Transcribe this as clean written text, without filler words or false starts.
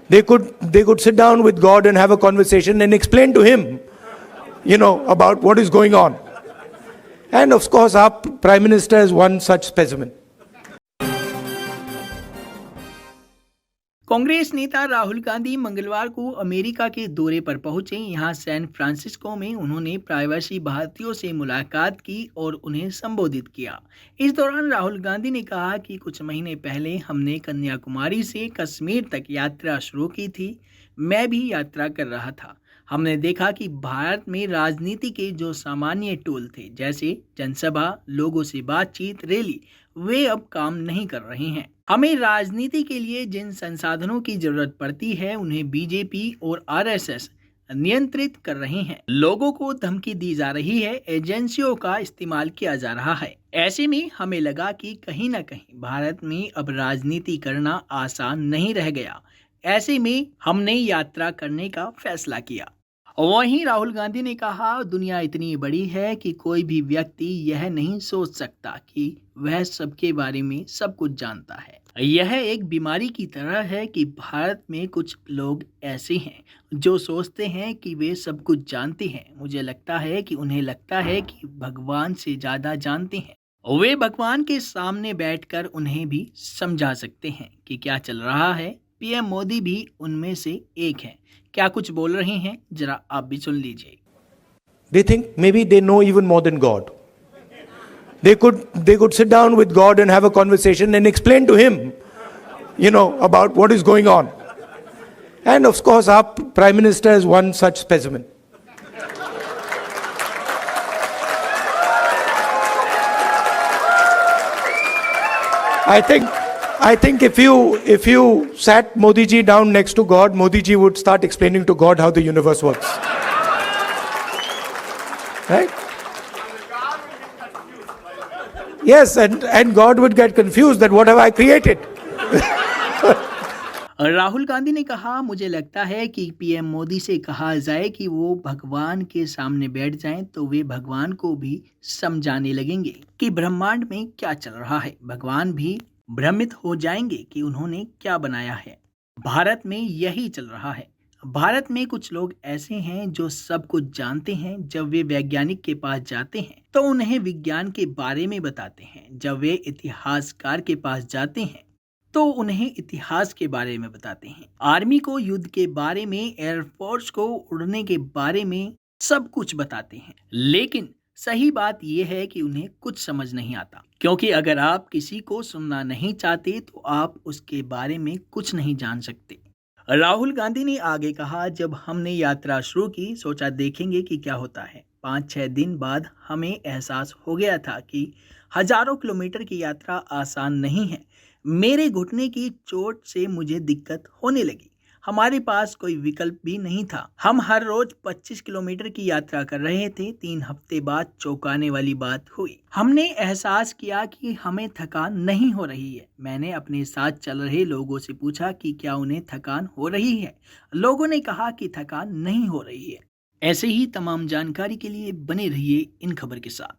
They could sit down with God and have a conversation and explain to him, about what is going on. And of course, our Prime Minister is one such specimen. Congress नेता राहुल गांधी मंगलवार को America के दौरे पर पहुंचे। यहां San Francisco में उन्होंने प्रवासी भारतीयों से मुलाकात की और उन्हें संबोधित किया। इस दौरान राहुल गांधी ने कहा कि कुछ महीने पहले हमने कन्याकुमारी से कश्मीर तक यात्रा शुरू की थी। मैं भी यात्रा कर रहा था। हमने देखा कि भारत में राजनीति के जो सामान्य टूल थे, जैसे जनसभा, लोगों से बातचीत, रैली, वे अब काम नहीं कर रहे हैं। हमें राजनीति के लिए जिन संसाधनों की जरूरत पड़ती है उन्हें बीजेपी और आरएसएस नियंत्रित कर रहे हैं। लोगों को धमकी दी जा रही है, एजेंसियों का इस्तेमाल किया जा रहा है। ऐसे में हमें लगा कि कहीं ना कहीं भारत में अब राजनीति करना आसान नहीं रह गया। ऐसे में हमने यात्रा करने का फैसला किया। वहीं राहुल गांधी ने कहा, दुनिया इतनी बड़ी है कि कोई भी व्यक्ति यह नहीं सोच सकता कि वह सबके बारे में सब कुछ जानता है। यह एक बीमारी की तरह है कि भारत में कुछ लोग ऐसे हैं जो सोचते हैं कि वे सब कुछ जानते हैं। मुझे लगता है कि उन्हें लगता है कि भगवान से ज्यादा जानते हैं। वे भगवान के सामने बैठकर उन्हें भी समझा सकते हैं कि क्या चल रहा है। पीएम मोदी भी उनमें से एक है। क्या कुछ बोल रहे हैं, जरा आप भी सुन लीजिए। They think maybe they know even more than God. They could sit down with God and have a conversation and explain to him, about what is going on. And of course, our Prime Minister is one such specimen. I think if you sat Modi ji down next to God, Modi ji would start explaining to God how the universe works. Right? Yes, and God would get confused that what have I created? Rahul Gandhi ने कहा, मुझे लगता है कि PM Modi से कहा जाए कि वो भगवान के सामने बैठ जाएं तो वे भगवान को भी समझाने लगेंगे कि ब्रह्मांड में क्या चल रहा है। भगवान भी भ्रमित हो जाएंगे कि उन्होंने क्या बनाया है। भारत में यही चल रहा है। भारत में कुछ लोग ऐसे हैं जो सब कुछ जानते हैं। जब वे वैज्ञानिक के पास जाते हैं तो उन्हें विज्ञान के बारे में बताते हैं। जब वे इतिहासकार के पास जाते हैं तो उन्हें इतिहास के बारे में बताते हैं। आर्मी को युद्ध के बारे में, एयरफोर्स को उड़ने के बारे में सब कुछ बताते हैं। लेकिन सही बात यह है कि उन्हें कुछ समझ नहीं आता, क्योंकि अगर आप किसी को सुनना नहीं चाहते तो आप उसके बारे में कुछ नहीं जान सकते। राहुल गांधी ने आगे कहा, जब हमने यात्रा शुरू की सोचा देखेंगे कि क्या होता है। 5-6 दिन बाद हमें एहसास हो गया था कि हजारों किलोमीटर की यात्रा आसान नहीं है। मेरे घुटने की चोट से मुझे दिक्कत होने लगी। हमारे पास कोई विकल्प भी नहीं था। हम हर रोज 25 किलोमीटर की यात्रा कर रहे थे। 3 हफ्ते बाद चौंकाने वाली बात हुई। हमने एहसास किया कि हमें थकान नहीं हो रही है। मैंने अपने साथ चल रहे लोगों से पूछा कि क्या उन्हें थकान हो रही है। लोगों ने कहा कि थकान नहीं हो रही है। ऐसे ही तमाम जानकारी के लिए बने रहिए इन खबर के साथ।